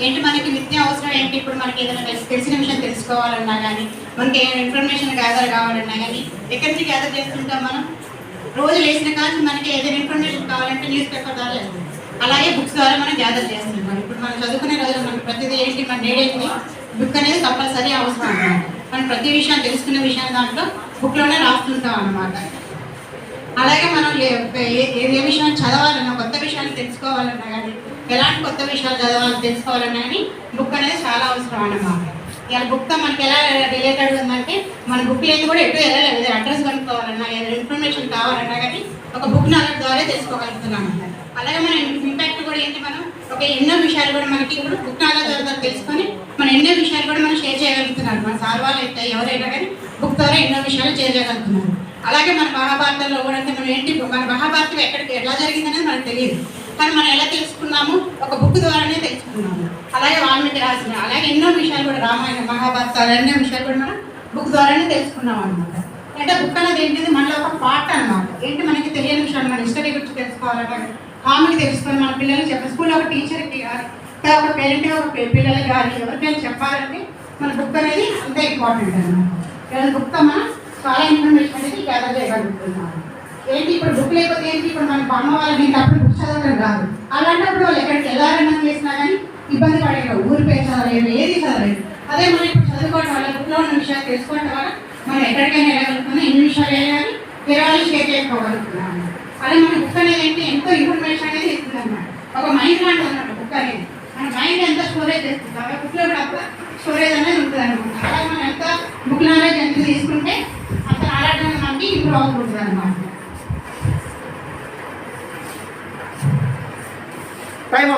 ఏంటి మనకి నిత్య అవసరం ఏంటి, ఇప్పుడు మనకి ఏదైనా తెలిసిన విషయం తెలుసుకోవాలన్నా కానీ, మనకి ఏమైనా ఇన్ఫర్మేషన్ గ్యాదర్ కావాలన్నా కానీ ఎక్కడి నుంచి గ్యాదర్ చేస్తుంటాం మనం? రోజు లేచిన కానీ మనకి ఏదైనా ఇన్ఫర్మేషన్ కావాలంటే న్యూస్ పేపర్ ద్వారా వెళ్తుంది. అలాగే బుక్స్ ద్వారా మనం గ్యాదర్ చేస్తుంటాం. ఇప్పుడు మనం చదువుకునే రోజులు మనకి ప్రతిదీ ఏంటి, మన డేడేంటి బుక్ అనేది కంపల్సరీ అవసరం అన్నమాట. మనం ప్రతి విషయాన్ని తెలుసుకునే విషయాన్ని దాంట్లో బుక్లోనే రాస్తుంటాం అన్నమాట. అలాగే మనం ఏ విషయాన్ని చదవాలన్నా, కొత్త విషయాన్ని తెలుసుకోవాలన్నా కానీ, ఎలాంటి కొత్త విషయాలు చదవాలని తెలుసుకోవాలన్నా కానీ బుక్ అనేది చాలా అవసరం అన్నమాట. ఇలా బుక్తో మనకి ఎలా రిలేటెడ్ ఉందంటే, మన బుక్ లేదు కూడా ఎటు వెళ్ళలేదు, అడ్రస్ కనుక్కోవాలన్నా, ఏదైనా ఇన్ఫర్మేషన్ కావాలన్నా కానీ ఒక బుక్ నాలెడ్జ్ ద్వారా తెలుసుకోగలుగుతున్నాం అన్నమాట. అలాగే మన ఇంపాక్ట్ కూడా ఏంటి, మనం ఒక ఎన్నో విషయాలు కూడా మనకి ఇప్పుడు బుక్ నాలెడ్జ్ ద్వారా తెలుసుకొని మనం ఎన్నో విషయాలు కూడా మనం షేర్ చేయగలుగుతున్నారు. మన సార్ వాళ్ళు అయితే ఎవరైనా కానీ బుక్ ద్వారా ఎన్నో విషయాలు షేర్ చేయగలుగుతున్నారు. అలాగే మన మహాభారతంలో కూడా అంటే మనం ఏంటి, మన మహాభారతం ఎక్కడికి ఎలా జరిగిందనేది మనకు తెలియదు, కానీ మనం ఎలా తెలుసుకున్నాము, ఒక బుక్ ద్వారానే తెలుసుకున్నాము. అలాగే వాల్మీకి రాసిన అలాగే ఎన్నో విషయాలు కూడా రామాయణ మహాభారతాలు ఎన్నో విషయాలు కూడా మనం బుక్ ద్వారానే తెలుసుకున్నాం అనమాట. అంటే బుక్ అనేది ఏంటిది మనలో ఒక పార్ట్ అనమాట. ఏంటి మనకి తెలియని విషయాలు, మన హిస్టరీ గురించి తెలుసుకోవాలంటే కామెడీ తెలుసుకొని మన పిల్లలకి చెప్పాలి. స్కూల్లో ఒక టీచర్కి కానీ, ఒక పేరెంట్ ఒక పిల్లలకి కానీ ఎవరికైనా చెప్పాలంటే మన బుక్ అనేది అంతే ఇంపార్టెంట్ అనమాట. ఇలా బుక్తో మనం చాలా ఇన్ఫర్మేషన్ అనేది గ్యాదర్ చేయగలుగుతున్నాము. ఏంటి ఇప్పుడు బుక్ లేకపోతే ఏంటి, ఇప్పుడు మన అమ్మ వాళ్ళకి ఏంటి అప్పుడు బుక్ చదవడం రాదు. అలాంటప్పుడు వాళ్ళు ఎక్కడికి వెళ్ళాలన్నా చేసినా కానీ ఇబ్బంది పడేవారు, ఊరి పేరు చదవలేదు, ఏది చదవలేదు. అదే మనం ఇప్పుడు చదువుకోవడం వల్ల, బుక్లో ఉన్న విషయాలు తెలుసుకోవడం వల్ల మనం ఎక్కడికైనా వెళ్ళగలుగుతున్నాం, ఎన్ని విషయాలు వెళ్ళాలి వేరే వాళ్ళు షేర్ చేసుకోగలుగుతున్నాము. అదే మన బుక్ అనేది ఏంటి ఎంతో ఇన్ఫర్మేషన్ అనేది ఇస్తుంది అన్నమాట. ఒక మైండ్ లాంటి అన్నమాట బుక్ అనేది. మన మైండ్ ఎంత స్టోరేజ్ చేస్తుంది, ఆ బుక్లో కూడా అంత స్టోరేజ్ అనేది ఉంటుంది అనమాట. అలాగే మనం ఎంత బుక్ నాలెడ్జ్ ఎంత తీసుకుంటే అంత నాలెడ్జ్ అనేది మనకి ఇంప్రూవ్ అవుతుంది అనమాట. టైం